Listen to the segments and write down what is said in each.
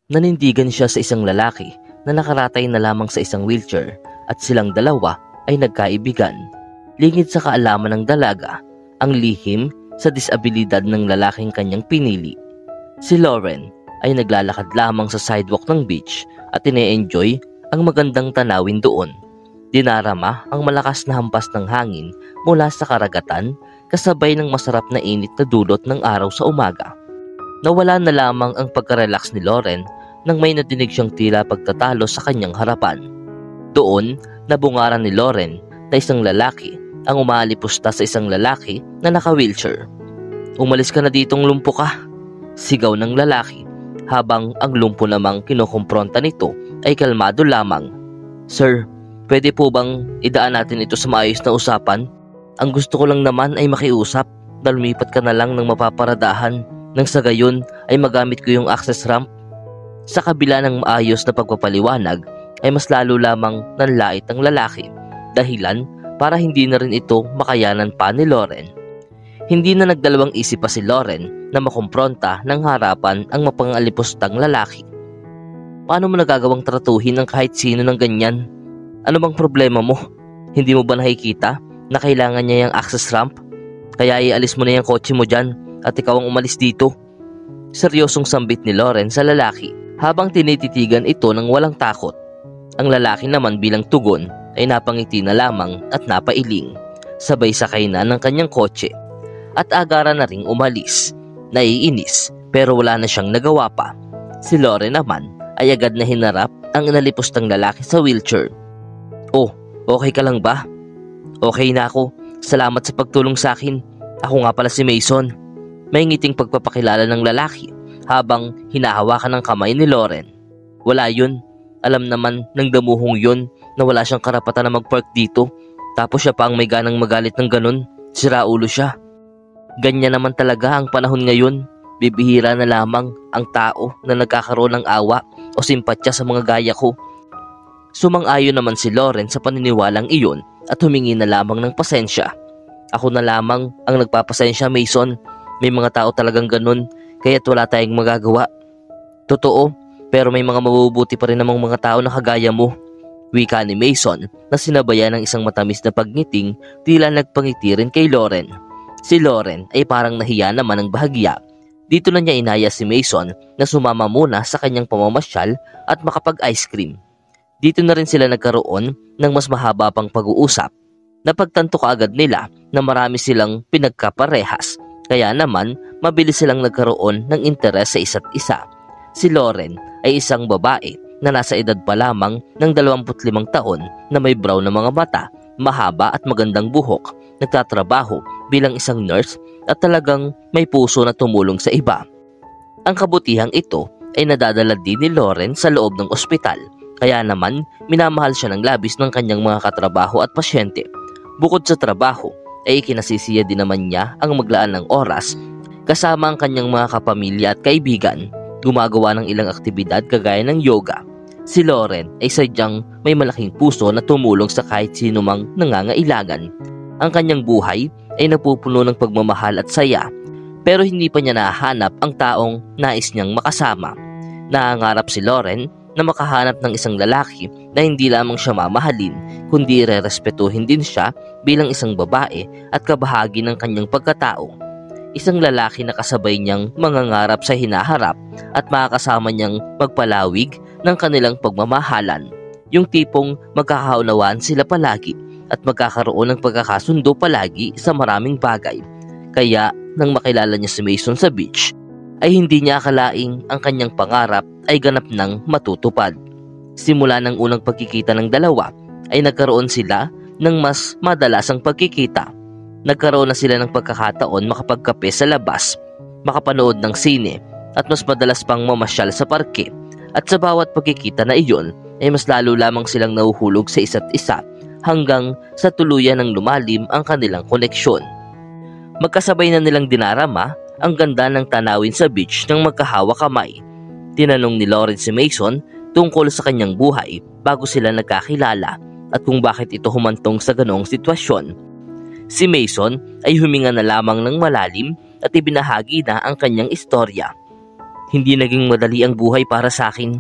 Nanindigan siya sa isang lalaki na nakaratay na lamang sa isang wheelchair at silang dalawa ay nagkaibigan. Lingid sa kaalaman ng dalaga ang lihim sa disabilidad ng lalaking kanyang pinili. Si Lauren ay naglalakad lamang sa sidewalk ng beach at ine-enjoy ang magandang tanawin doon. Dinarama ang malakas na hampas ng hangin mula sa karagatan kasabay ng masarap na init na dulot ng araw sa umaga. Nawala na lamang ang pagka-relax ni Lauren nang may nadinig siyang tila pagtatalo sa kanyang harapan. Doon, nabungaran ni Lauren na isang lalaki ang umalipusta sa isang lalaki na naka-wheelchair. "Umalis ka na ditong lumpo ka," sigaw ng lalaki, habang ang lumpo namang kinukumpronta nito ay kalmado lamang. "Sir, pwede po bang idaan natin ito sa maayos na usapan? Ang gusto ko lang naman ay makiusap na lumipat ka na lang ng mapaparadahan nang sa gayon ay magamit ko yung access ramp." Sa kabila ng maayos na pagpapaliwanag ay mas lalo lamang nanlait ang lalaki, dahilan para hindi na rin ito makayanan pa ni Lauren. Hindi na nagdalawang isip pa si Lauren na makumpronta ng harapan ang mapangalipustang lalaki. "Paano mo nagagawang tratuhin ng kahit sino ng ganyan? Ano bang problema mo? Hindi mo ba nakikita na kailangan niya yung access ramp? Kaya ialis mo na yung kotse mo dyan at ikaw ang umalis dito." Seryosong sambit ni Lauren sa lalaki habang tinititigan ito ng walang takot. Ang lalaki naman bilang tugon ay napangiti na lamang at napailing. Sabay sakay na ng kanyang kotse at agara na ring umalis. Naiinis pero wala na siyang nagawa pa. Si Lauren naman ay agad na hinarap ang nalipustang lalaki sa wheelchair. "Oh, okay ka lang ba?" "Okay na ako. Salamat sa pagtulong sa akin. Ako nga pala si Mason." May ngiting pagpapakilala ng lalaki habang hinahawakan ng kamay ni Lauren. "Wala yun. Alam naman ng damuhong yun na wala siyang karapatan na mag-park dito. Tapos siya pa ang may ganang magalit ng ganun. Siraulo siya. Ganyan naman talaga ang panahon ngayon. Bibihira na lamang ang tao na nagkakaroon ng awa o simpatya sa mga gaya ko." Sumang-ayon naman si Lauren sa paniniwalang iyon at humingi na lamang ng pasensya. "Ako na lamang ang nagpapasensya, Mason. May mga tao talagang ganun, kaya't wala tayong magagawa." "Totoo, pero may mga mabubuti pa rin namang mga tao na kagaya mo," wika ni Mason na sinabayan ng isang matamis na pagniting tila nagpangiti rin kay Lauren. Si Lauren ay parang nahiya naman ng bahagya. Dito na niya inaya si Mason na sumama muna sa kanyang pamamasyal at makapag-ice cream. Dito na rin sila nagkaroon ng mas mahaba pang pag-uusap. Napagtanto kaagad nila na marami silang pinagkaparehas, kaya naman mabilis silang nagkaroon ng interes sa isa't isa. Si Lauren ay isang babae na nasa edad pa lamang ng 25 taon na may brown na mga mata, mahaba at magandang buhok, nagtatrabaho bilang isang nurse at talagang may puso na tumulong sa iba. Ang kabutihang ito ay nadadala din ni Lauren sa loob ng ospital, kaya naman minamahal siya ng labis ng kanyang mga katrabaho at pasyente. Bukod sa trabaho ay kinasisiya din naman niya ang maglaan ng oras kasama ang kanyang mga kapamilya at kaibigan, gumagawa ng ilang aktibidad kagaya ng yoga. Si Lauren ay sadyang may malaking puso na tumulong sa kahit sino mang nangangailangan. Ang kanyang buhay ay napupuno ng pagmamahal at saya, pero hindi pa niya nahanap ang taong nais niyang makasama. Nangangarap si Lauren na makahanap ng isang lalaki na hindi lamang siya mamahalin, kundi irerespetuhin din siya bilang isang babae at kabahagi ng kanyang pagkatao. Isang lalaki na kasabay niyang mangangarap sa hinaharap at makakasama niyang magpalawig ng kanilang pagmamahalan. Yung tipong magkakaunawaan sila palagi at magkakaroon ng pagkakasundo palagi sa maraming bagay. Kaya nang makilala niya si Mason sa beach, ay hindi niya akalaing ang kanyang pangarap ay ganap ng matutupad. Simula ng unang pagkikita ng dalawa ay nagkaroon sila ng mas madalasang pagkikita. Nagkaroon na sila ng pagkakataon makapagkape sa labas, makapanood ng sine at mas madalas pang mamasyal sa parke. At sa bawat pagkikita na iyon ay mas lalo lamang silang nahuhulog sa isa't isa hanggang sa tuluyan ng lumalim ang kanilang koneksyon. Magkasabay na nilang dinarama ang ganda ng tanawin sa beach ng magkahawa kamay. Tinanong ni Lauren si Mason tungkol sa kanyang buhay bago sila nagkakilala at kung bakit ito humantong sa ganoong sitwasyon. Si Mason ay huminga na lamang ng malalim at ibinahagi na ang kanyang istorya. Hindi naging madali ang buhay para sa akin.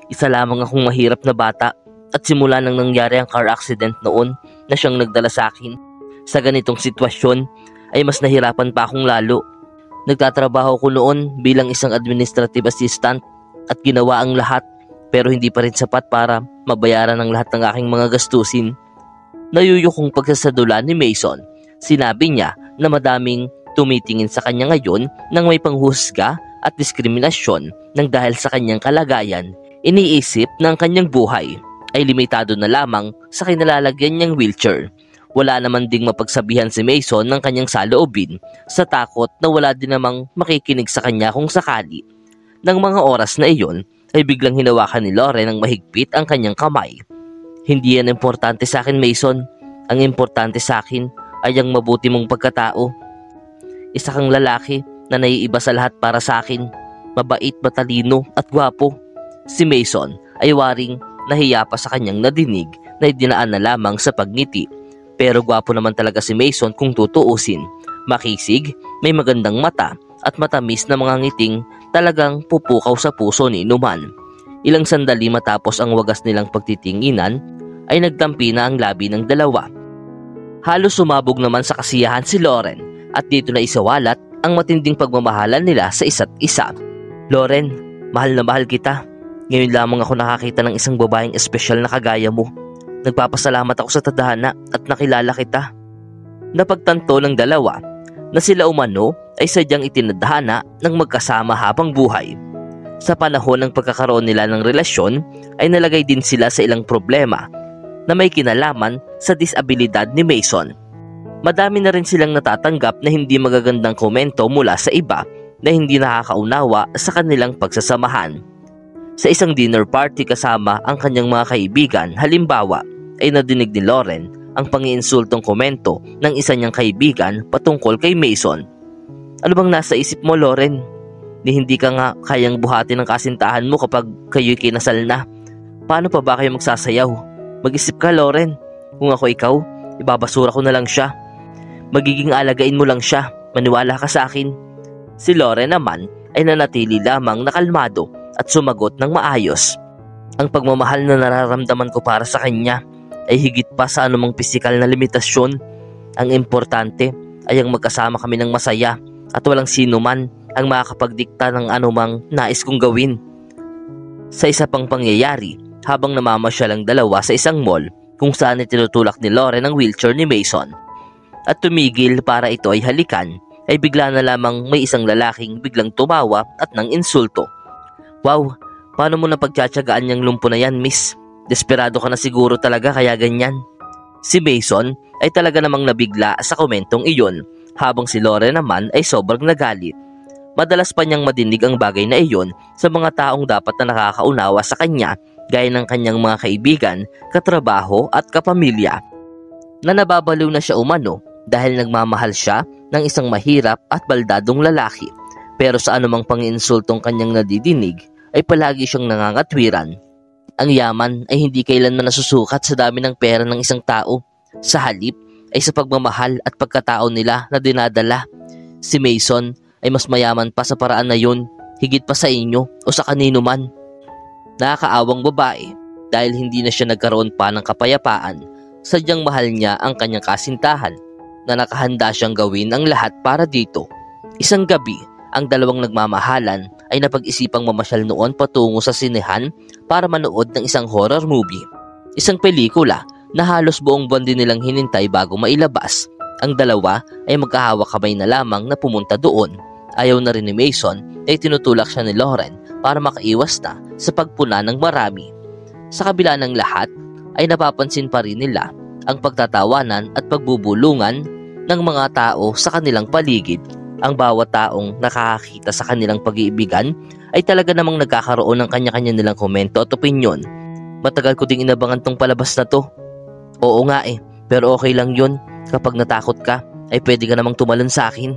Isa lamang akong mahirap na bata at simula nang nangyari ang car accident noon na siyang nagdala sa akin. Sa ganitong sitwasyon ay mas nahirapan pa akong lalo. Nagtatrabaho ko noon bilang isang administrative assistant at ginawa ang lahat pero hindi pa rin sapat para mabayaran ang lahat ng aking mga gastusin. Nayuyukong pagsasadula ni Mason. Sinabi niya na madaming tumitingin sa kanya ngayon nang may panghusga at diskriminasyon nang dahil sa kanyang kalagayan. Iniisip na ang kanyang buhay ay limitado na lamang sa kinalalagyan niyang wheelchair. Wala naman ding mapagsabihan si Mason ng kanyang saloobin sa takot na wala din namang makikinig sa kanya kung sakali. Nang mga oras na iyon ay biglang hinawakan ni Lauren ng mahigpit ang kanyang kamay. Hindi yan importante sa akin, Mason. Ang importante sa akin ay ang mabuti mong pagkatao. Isa kang lalaki na naiiba sa lahat para sa akin. Mabait, matalino at gwapo. Si Mason ay waring nahiya pa sa kanyang nadinig na idinaan na lamang sa pagngiti. Pero gwapo naman talaga si Mason kung tutuusin. Makisig, may magandang mata at matamis na mga ngiting talagang pupukaw sa puso ni inuman. Ilang sandali matapos ang wagas nilang pagtitinginan ay nagtampi na ang labi ng dalawa. Halos sumabog naman sa kasiyahan si Lauren at dito na isawalat ang matinding pagmamahalan nila sa isa't isa. Lauren, mahal na mahal kita. Ngayon lamang ako nakakita ng isang babaeng espesyal na kagaya mo. Nagpapasalamat ako sa tadhana at nakilala kita. Napagtanto ng dalawa na sila umano ay sadyang itinadhana ng magkasama habang buhay. Sa panahon ng pagkakaroon nila ng relasyon ay nalagay din sila sa ilang problema na may kinalaman sa disabilidad ni Mason. Madami na rin silang natatanggap na hindi magagandang komento mula sa iba na hindi nakakaunawa sa kanilang pagsasamahan. Sa isang dinner party kasama ang kanyang mga kaibigan, halimbawa, ay nadinig ni Lauren ang pangiinsultong komento ng isa niyang kaibigan patungkol kay Mason. Ano bang nasa isip mo, Lauren? Ni hindi ka nga kayang buhatin ng kasintahan mo kapag kayo'y kinasal na. Paano pa ba kayo magsasayaw? Mag-isip ka, Lauren. Kung ako ikaw, ibabasura ko na lang siya. Magiging alagain mo lang siya. Maniwala ka sa akin. Si Lauren naman ay nanatili lamang nakalmado at sumagot ng maayos. Ang pagmamahal na nararamdaman ko para sa kanya ay higit pa sa anumang pisikal na limitasyon. Ang importante ay ang magkasama kami ng masaya at walang sino man ang makakapagdikta ng anumang nais kong gawin. Sa isa pang pangyayari, habang namamasyal ang dalawa sa isang mall kung saan itinutulak ni Lauren ang wheelchair ni Mason at tumigil para ito ay halikan, ay bigla na lamang may isang lalaking biglang tumawa at nang insulto. Wow, paano mo napagtsatsagaan niyang lumpo na yan, miss? Desperado ka na siguro talaga kaya ganyan. Si Mason ay talaga namang nabigla sa komentong iyon, habang si Lauren naman ay sobrang nagalit. Madalas pa niyang madinig ang bagay na iyon sa mga taong dapat na nakakaunawa sa kanya, gaya ng kanyang mga kaibigan, katrabaho at kapamilya. Na nababaliw na siya umano dahil nagmamahal siya ng isang mahirap at baldadong lalaki. Pero sa anumang panginsultong kanyang nadidinig ay palagi siyang nangangatwiran. Ang yaman ay hindi kailanman nasusukat sa dami ng pera ng isang tao. Sa halip ay sa pagmamahal at pagkatao nila na dinadala. Si Mason ay mas mayaman pa sa paraan na yun, higit pa sa inyo o sa kanino man. Nakakaawang babae dahil hindi na siya nagkaroon pa ng kapayapaan. Sadyang mahal niya ang kanyang kasintahan na nakahanda siyang gawin ang lahat para dito. Isang gabi, ang dalawang nagmamahalan ay napag-isipang mamasyal noon patungo sa sinehan para manood ng isang horror movie. Isang pelikula na halos buong buwan din nilang hinintay bago mailabas. Ang dalawa ay magkahawak kamay na lamang na pumunta doon. Ayaw na rin ni Mason ay tinutulak siya ni Lauren para makaiwas na sa pagpuna ng marami. Sa kabila ng lahat ay napapansin pa rin nila ang pagtatawanan at pagbubulungan ng mga tao sa kanilang paligid. Ang bawat taong nakakakita sa kanilang pag-iibigan ay talaga namang nagkakaroon ng kanya-kanya nilang komento at opinyon. Matagal ko ding inabangan tong palabas na to. Oo nga pero okay lang yun. Kapag natakot ka ay pwede ka namang tumalon sa akin.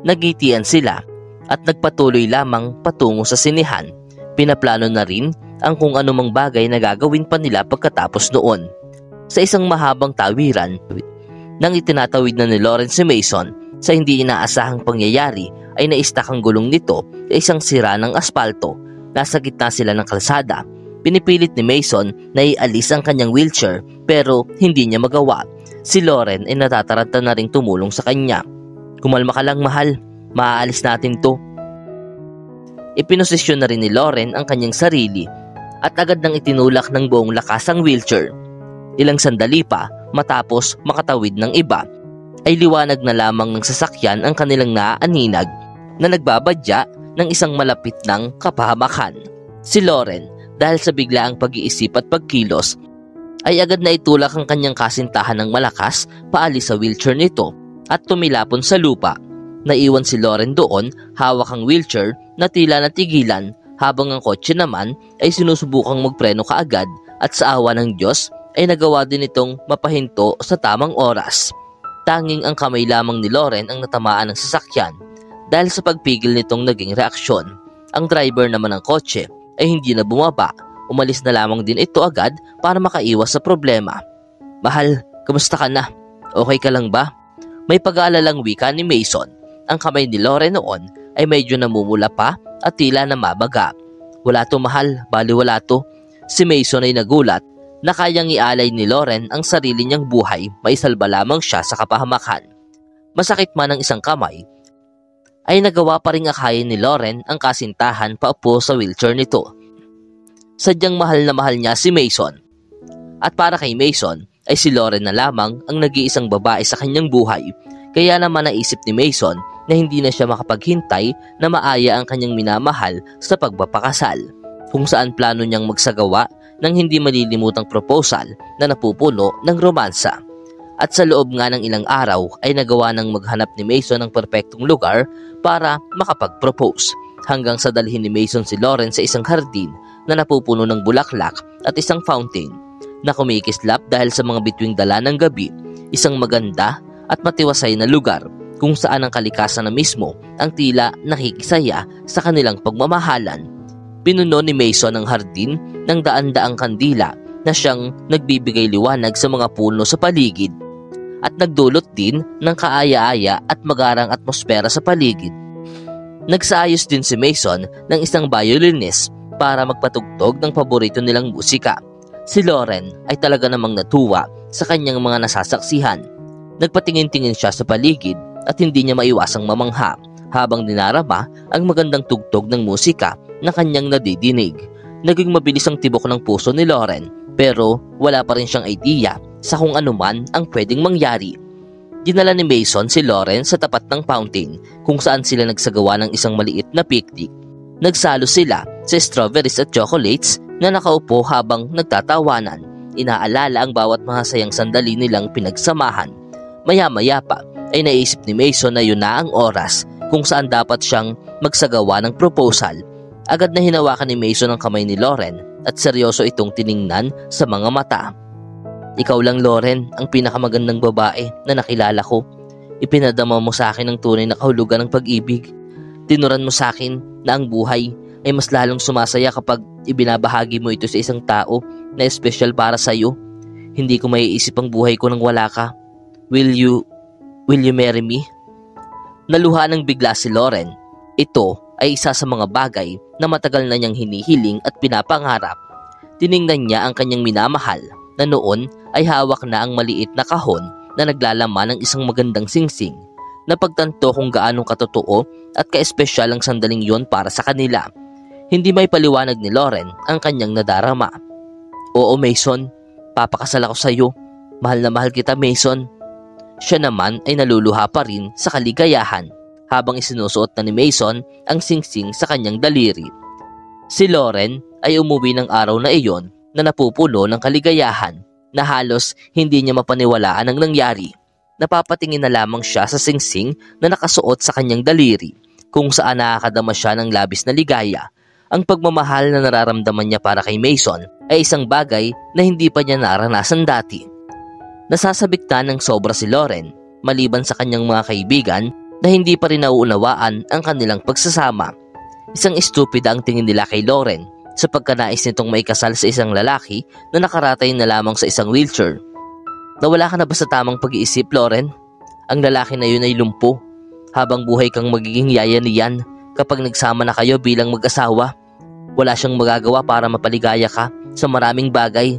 Nagitian sila at nagpatuloy lamang patungo sa sinehan. Pinaplano na rin ang kung anumang bagay na gagawin pa nila pagkatapos noon. Sa isang mahabang tawiran, nang itinatawid na ni Lauren si Mason sa hindi inaasahang pangyayari ay naistak ang gulong nito sa isang sira ng aspalto. Nasa gitna sila ng kalsada. Pinipilit ni Mason na ialis ang kanyang wheelchair pero hindi niya magawa. Si Lauren ay natataranta na ring tumulong sa kanya. "Kumalma ka lang, mahal. Maaalis natin to." Ipinosisyon na rin ni Lauren ang kanyang sarili at agad nang itinulak ng buong lakas ang wheelchair. Ilang sandali pa matapos makatawid ng iba ay liwanag na lamang ng sasakyan ang kanilang naaaninag na nagbabadya ng isang malapit ng kapahamakan. Si Lauren, dahil sa biglaang pag-iisip at pagkilos, ay agad na itulak ang kanyang kasintahan ng malakas paalis sa wheelchair nito at tumilapon sa lupa. Naiwan si Lauren doon, hawak ang wheelchair na tila natigilan habang ang kotse naman ay sinusubukang magpreno kaagad at sa awa ng Diyos ay nagawa din itong mapahinto sa tamang oras. Tanging ang kamay lamang ni Lauren ang natamaan ng sasakyan. Dahil sa pagpigil nitong naging reaksyon, ang driver naman ng kotse ay hindi na bumaba. Umalis na lamang din ito agad para makaiwas sa problema. "Mahal, kamusta ka na? Okay ka lang ba?" May pag-aalalang wika ni Mason. Ang kamay ni Lauren noon ay medyo namumula pa at tila namabaga. "Wala to, mahal, baliwala to." Si Mason ay nagulat na kayang ialay ni Lauren ang sarili niyang buhay, maisalba lamang siya sa kapahamakan. Masakit man ang isang kamay, ay nagawa pa ring akayin ni Lauren ang kasintahan paupo sa wheelchair nito. Sadyang mahal na mahal niya si Mason. At para kay Mason ay si Lauren na lamang ang nag-iisang babae sa kanyang buhay. Kaya naman naisip ni Mason na hindi na siya makapaghintay na maaya ang kanyang minamahal sa pagpapakasal, kung saan plano niyang magsagawa ng hindi malilimutang proposal na napupuno ng romansa. At sa loob nga ng ilang araw ay nagawa ng maghanap ni Mason ng perpektong lugar para makapag-propose, hanggang sa dalhin ni Mason si Lauren sa isang hardin na napupuno ng bulaklak at isang fountain na kumikislap dahil sa mga bituing dala ng gabi, isang maganda at matiwasay na lugar kung saan ang kalikasan na mismo ang tila nakikisaya sa kanilang pagmamahalan. Pinuno ni Mason ang hardin ng daan-daang kandila na siyang nagbibigay liwanag sa mga puno sa paligid at nagdulot din ng kaaya-aya at magarang atmosfera sa paligid. Nagsaayos din si Mason ng isang violinist para magpatugtog ng paborito nilang musika. Si Lauren ay talaga namang natuwa sa kanyang mga nasasaksihan. Nagpatingin-tingin siya sa paligid at hindi niya maiwasang mamangha habang dinarama ang magandang tugtog ng musika na kanyang nadidinig. Naging mabilis ang tibok ng puso ni Lauren pero wala pa rin siyang idea sa kung anuman ang pwedeng mangyari. Dinala ni Mason si Lauren sa tapat ng fountain kung saan sila nagsagawa ng isang maliit na picnic. Nagsalo sila sa strawberries at chocolates na nakaupo habang nagtatawanan. Inaalala ang bawat mahasayang sandali nilang pinagsamahan. Maya-maya pa ay naisip ni Mason na yun na ang oras kung saan dapat siyang magsagawa ng proposal. Agad na hinawakan ni Mason ang kamay ni Lauren at seryoso itong tiningnan sa mga mata. "Ikaw lang, Lauren, ang pinakamagandang babae na nakilala ko. Ipinadama mo sa akin ang tunay na kahulugan ng pag-ibig. Tinuran mo sa akin na ang buhay ay mas lalong sumasaya kapag ibinabahagi mo ito sa isang tao na espesyal para sa iyo. Hindi ko maiisip ang buhay ko nang wala ka. Will you marry me?" Naluha ng bigla si Lauren. Ito ay isa sa mga bagay na matagal na niyang hinihiling at pinapangarap. Tiningnan niya ang kanyang minamahal na noon ay hawak na ang maliit na kahon na naglalaman ng isang magandang singsing. Napagtanto kung gaano katotoo at ka-espesyal ang sandaling yon para sa kanila. Hindi may paliwanag ni Lauren ang kanyang nadarama. "Oo, Mason, papakasal ako sa iyo. Mahal na mahal kita, Mason." Siya naman ay naluluha pa rin sa kaligayahan habang isinusuot na ni Mason ang singsing sa kanyang daliri. Si Lauren ay umuwi ng araw na iyon na napupuno ng kaligayahan na halos hindi niya mapaniwalaan ang nangyari. Napapatingin na lamang siya sa singsing na nakasuot sa kanyang daliri kung saan nakakadama siya ng labis na ligaya. Ang pagmamahal na nararamdaman niya para kay Mason ay isang bagay na hindi pa niya naranasan dati. Nasasabiktan ng sobra si Lauren maliban sa kanyang mga kaibigan na hindi pa rin nauunawaan ang kanilang pagsasama. Isang estupida ang tingin nila kay Lauren sa pagkanais nitong maikasal sa isang lalaki na nakaratay na lamang sa isang wheelchair. "Nawala ka na ba sa tamang pag-iisip, Lauren? Ang lalaki na yun ay lumpo. Habang buhay kang magiging yaya niyan kapag nagsama na kayo bilang mag-asawa. Wala siyang magagawa para mapaligaya ka sa maraming bagay.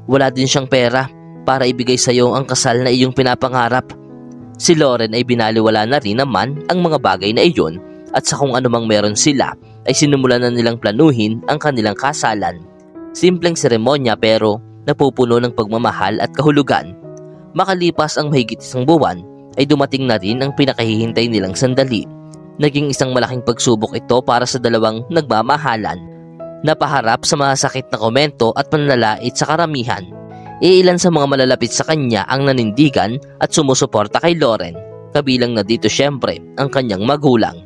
Wala din siyang pera para ibigay sa iyo ang kasal na iyong pinapangarap. Si Lauren ay binaliwala na rin naman ang mga bagay na iyon at sa kung anumang meron sila ay sinumulan na nilang planuhin ang kanilang kasalan. Simpleng seremonya pero napupuno ng pagmamahal at kahulugan. Makalipas ang mahigit isang buwan ay dumating na rin ang pinakahihintay nilang sandali. Naging isang malaking pagsubok ito para sa dalawang nagmamahalan. Napaharap sa masakit na komento at panlalait sa karamihan. Iilan sa mga malalapit sa kanya ang nanindigan at sumusuporta kay Lauren. Kabilang na dito syempre ang kanyang magulang.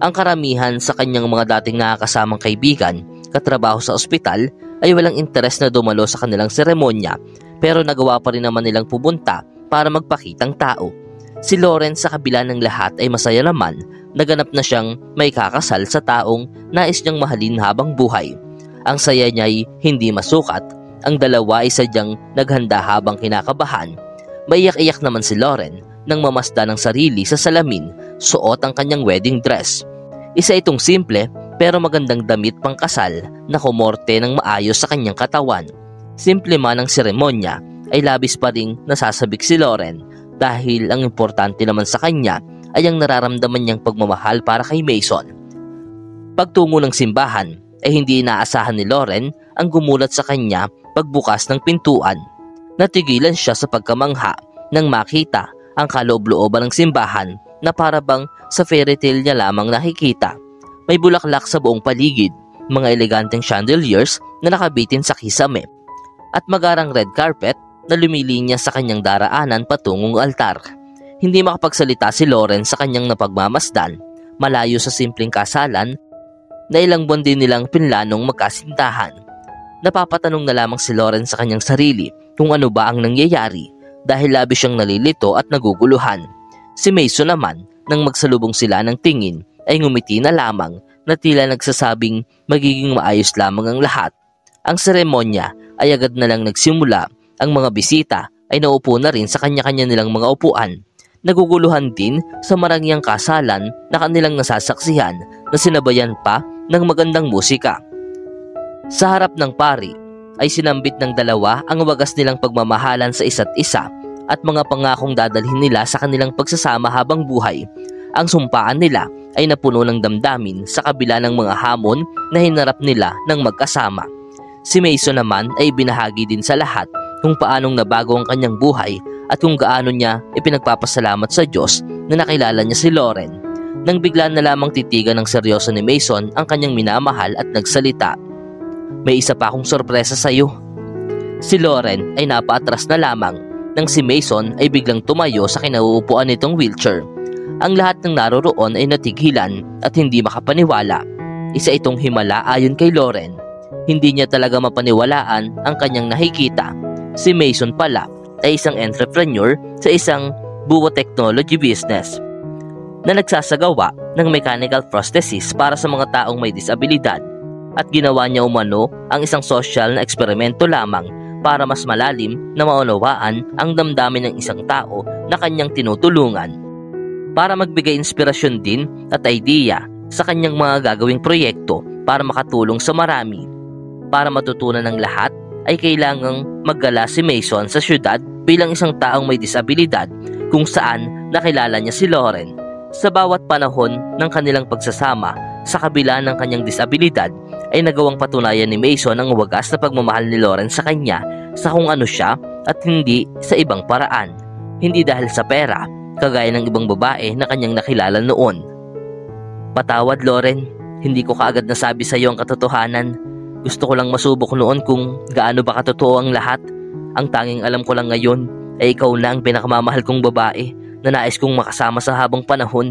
Ang karamihan sa kanyang mga dating nakakasamang kaibigan, katrabaho sa ospital ay walang interes na dumalo sa kanilang seremonya pero nagawa pa rin naman nilang pumunta para magpakitang tao. Si Lauren sa kabila ng lahat ay masaya naman, naganap na siyang may kakasal sa taong nais niyang mahalin habang buhay. Ang saya niya ay hindi masukat, ang dalawa ay sadyang naghanda habang kinakabahan. Maiyak-iyak naman si Lauren nang mamasdan ng sarili sa salamin, suot ang kanyang wedding dress. Isa itong simple pero magandang damit pangkasal na kumorte ng maayos sa kanyang katawan. Simple man ang seremonya ay labis pa ring nasasabik si Lauren dahil ang importante naman sa kanya ay ang nararamdaman niyang pagmamahal para kay Mason. Pagtungo ng simbahan ay hindi inaasahan ni Lauren ang gumulat sa kanya pagbukas ng pintuan. Natigilan siya sa pagkamangha nang makita ang kaloob-looban ng simbahan na parabang sa fairy tale niya lamang nakikita. May bulaklak sa buong paligid, mga eleganteng chandeliers na nakabitin sa kisame, at magarang red carpet na lumilinya sa kanyang daraanan patungong altar. Hindi makapagsalita si Lauren sa kanyang napagmamasdan, malayo sa simpleng kasalan na ilang buwan din nilang pinlanong magkasintahan. Napapatanong na lamang si Lauren sa kanyang sarili kung ano ba ang nangyayari dahil labis siyang nalilito at naguguluhan. Si Mason naman, nang magsalubong sila ng tingin, ay ngumiti na lamang na tila nagsasabing magiging maayos lamang ang lahat. Ang seremonya ay agad na lang nagsimula. Ang mga bisita ay naupo na rin sa kanya-kanya nilang mga upuan. Naguguluhan din sa marangyang kasalan na kanilang nasasaksihan na sinabayan pa ng magandang musika. Sa harap ng pari ay sinambit ng dalawa ang wagas nilang pagmamahalan sa isa't isa at mga pangakong dadalhin nila sa kanilang pagsasama habang buhay. Ang sumpaan nila ay napuno ng damdamin sa kabila ng mga hamon na hinarap nila ng magkasama. Si Mason naman ay binahagi din sa lahat kung paanong nabago ang kanyang buhay at kung gaano niya ipinagpapasalamat sa Diyos na nakilala niya si Lauren. Nang bigla na lamang titigan ng seryoso ni Mason ang kanyang minamahal at nagsalita, "May isa pa akong sorpresa sa iyo." Si Lauren ay napaatras na lamang nang si Mason ay biglang tumayo sa kinauupuan nitong wheelchair. Ang lahat ng naroroon ay natigilan at hindi makapaniwala. Isa itong himala ayon kay Lauren. Hindi niya talaga mapaniwalaan ang kanyang nakikita. Si Mason pala ay isang entrepreneur sa isang buo-technology business na nagsasagawa ng mechanical prosthesis para sa mga taong may disabilidad, at ginawa niya umano ang isang social na eksperimento lamang para mas malalim na maunawaan ang damdamin ng isang tao na kanyang tinutulungan, para magbigay inspirasyon din at idea sa kanyang mga gagawing proyekto para makatulong sa marami. Para matutunan ng lahat ay kailangang maggala si Mason sa syudad bilang isang taong may disabilidad kung saan nakilala niya si Lauren. Sa bawat panahon ng kanilang pagsasama sa kabila ng kanyang disabilidad ay nagawang patunayan ni Mason ang wagas na pagmamahal ni Lauren sa kanya sa kung ano siya at hindi sa ibang paraan. Hindi dahil sa pera, kagaya ng ibang babae na kanyang nakilala noon. "Patawad, Lauren, hindi ko kaagad nasabi sa iyo ang katotohanan. Gusto ko lang masubok noon kung gaano ba katotoo ang lahat. Ang tanging alam ko lang ngayon ay ikaw na ang pinakamamahal kong babae na nais kong makasama sa habang panahon.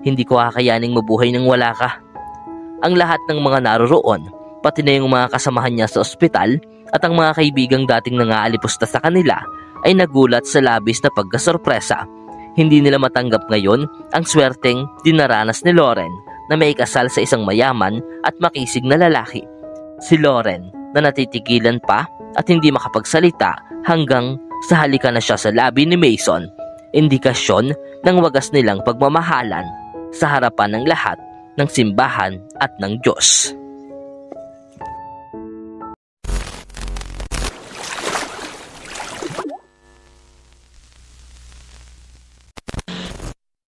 Hindi ko kakayaning mabuhay nang wala ka." Ang lahat ng mga naroroon, pati na yung mga kasamahan niya sa ospital at ang mga kaibigang dating nangaalipusta sa kanila, ay nagulat sa labis na pagkasorpresa. Hindi nila matanggap ngayon ang swerteng dinaranas ni Lauren na may kasal sa isang mayaman at makisig na lalaki. Si Lauren na natitigilan pa at hindi makapagsalita hanggang sa halikan na siya sa labi ni Mason. indikasyon ng wagas nilang pagmamahalan sa harapan ng lahat ng simbahan at ng Diyos.